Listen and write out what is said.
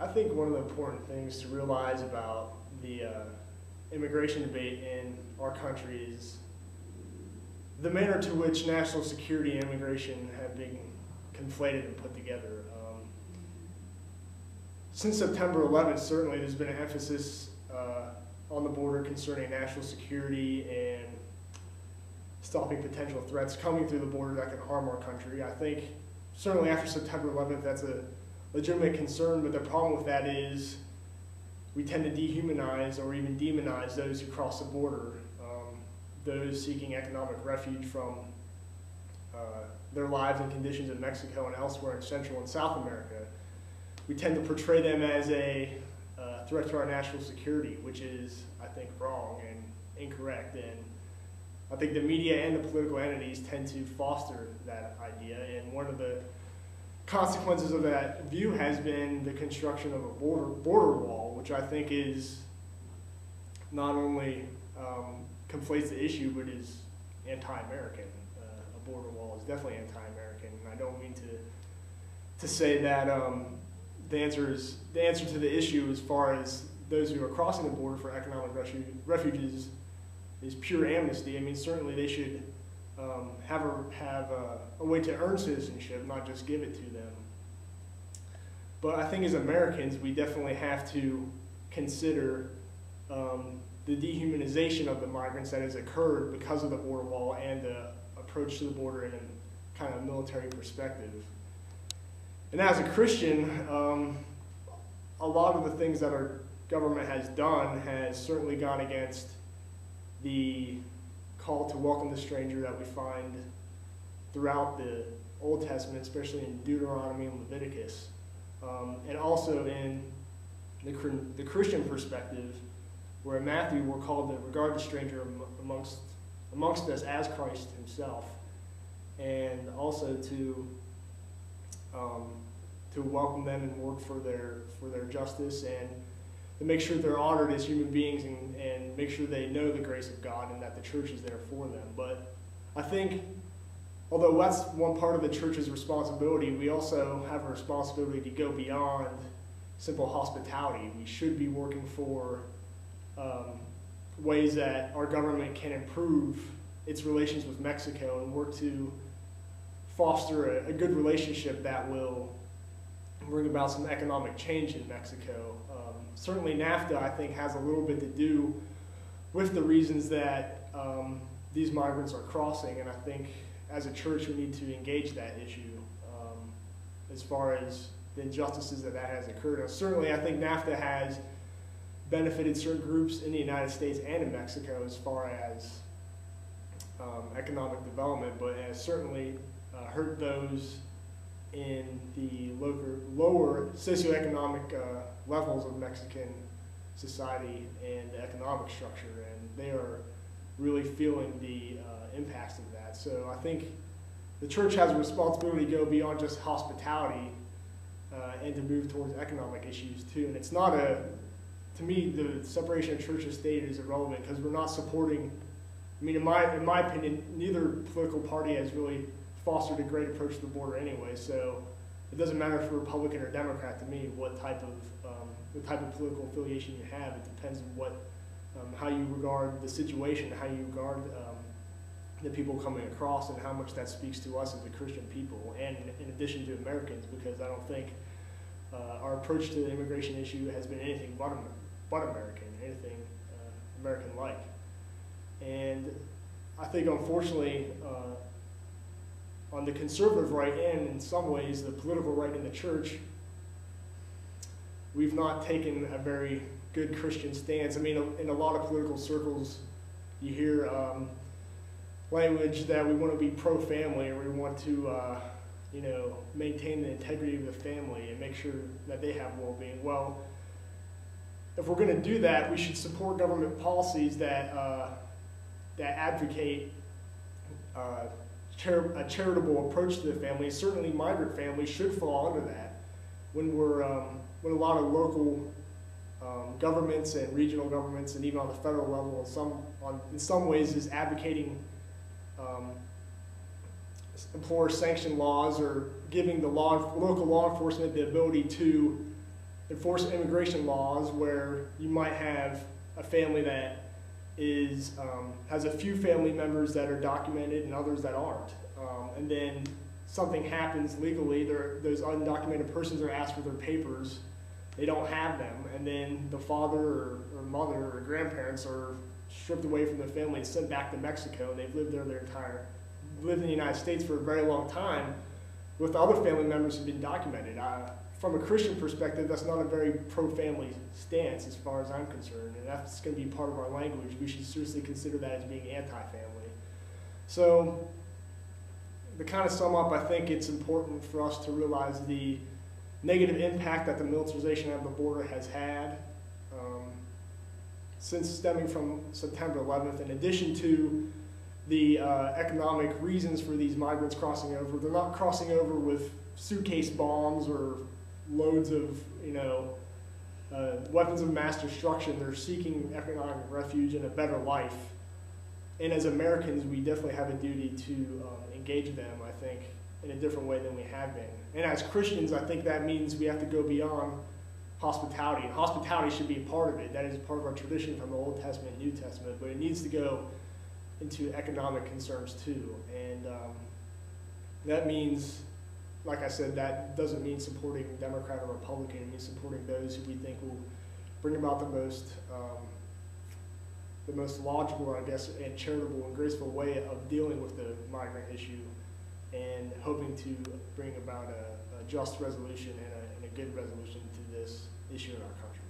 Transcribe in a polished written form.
I think one of the important things to realize about the immigration debate in our country is the manner to which national security and immigration have been conflated and put together. Since September 11th, certainly there's been an emphasis on the border concerning national security and stopping potential threats coming through the border that can harm our country. I think certainly after September 11th, that's a legitimate concern, but the problem with that is we tend to dehumanize or even demonize those who cross the border, those seeking economic refuge from their lives and conditions in Mexico and elsewhere in Central and South America. We tend to portray them as a threat to our national security, which is, I think, wrong and incorrect. And I think the media and the political entities tend to foster that idea. And one of the consequences of that view has been the construction of a border wall, which I think is not only conflates the issue, but is anti-American. A border wall is definitely anti-American, and I don't mean to say that the answer to the issue as far as those who are crossing the border for economic refuges is pure amnesty. I mean, certainly they should have a way to earn citizenship, not just give it to them. But I think as Americans, we definitely have to consider the dehumanization of the migrants that has occurred because of the border wall and the approach to the border in a kind of military perspective. And as a Christian, a lot of the things that our government has done has certainly gone against the call to welcome the stranger that we find throughout the Old Testament, especially in Deuteronomy and Leviticus. And also in the Christian perspective, where in Matthew we're called to regard the stranger amongst us as Christ himself, and also to welcome them and work for their justice, and to make sure they're honored as human beings, and make sure they know the grace of God and that the church is there for them. But I think, although that's one part of the church's responsibility, we also have a responsibility to go beyond simple hospitality. We should be working for ways that our government can improve its relations with Mexico and work to foster a good relationship that will bring about some economic change in Mexico. Certainly NAFTA, I think, has a little bit to do with the reasons that these migrants are crossing, and I think as a church we need to engage that issue as far as the injustices that has occurred. And certainly I think NAFTA has benefited certain groups in the United States and in Mexico as far as economic development, but it has certainly hurt those in the lower socioeconomic levels of Mexican society and the economic structure, and they are really feeling the impacts of that. So I think the church has a responsibility to go beyond just hospitality and to move towards economic issues too. And it's not to me, the separation of church and state is irrelevant because we're not supporting, I mean, in my opinion, neither political party has really fostered a great approach to the border anyway, so it doesn't matter if you're Republican or Democrat to me what type of political affiliation you have. It depends on how you regard the situation, how you regard the people coming across, and how much that speaks to us as a Christian people, and in addition to Americans, because I don't think our approach to the immigration issue has been anything but American, anything American-like. And I think, unfortunately, on the conservative right and in some ways the political right in the church, we've not taken a very good Christian stance. I mean, in a lot of political circles, you hear language that we want to be pro-family, or we want to, maintain the integrity of the family and make sure that they have well-being. Well, if we're going to do that, we should support government policies that advocate a charitable approach to the family. Certainly, migrant families should fall under that. When a lot of local governments and regional governments, and even on the federal level, in some ways, is advocating employer-sanctioned laws, or giving the local law enforcement the ability to enforce immigration laws where you might have a family that is has a few family members that are documented and others that aren't, and then something happens legally, those undocumented persons are asked for their papers, they don't have them, and then the father or mother or grandparents are stripped away from their family and sent back to Mexico, and they've lived there lived in the United States for a very long time with other family members who've been documented. From a Christian perspective, that's not a very pro-family stance as far as I'm concerned, and that's going to be part of our language. We should seriously consider that as being anti-family. So, to kind of sum up, I think it's important for us to realize the negative impact that the militarization of the border has had since stemming from September 11th. In addition to the economic reasons for these migrants crossing over, they're not crossing over with suitcase bombs or loads of, weapons of mass destruction. They're seeking economic refuge and a better life. And as Americans, we definitely have a duty to engage them, I think, in a different way than we have been. And as Christians, I think that means we have to go beyond hospitality. And hospitality should be a part of it. That is part of our tradition from the Old Testament and New Testament. But it needs to go into economic concerns too. And that means, like I said, that doesn't mean supporting Democrat or Republican. It means supporting those who we think will bring about the most logical, I guess, and charitable and graceful way of dealing with the migrant issue, and hoping to bring about a just resolution and a good resolution to this issue in our country,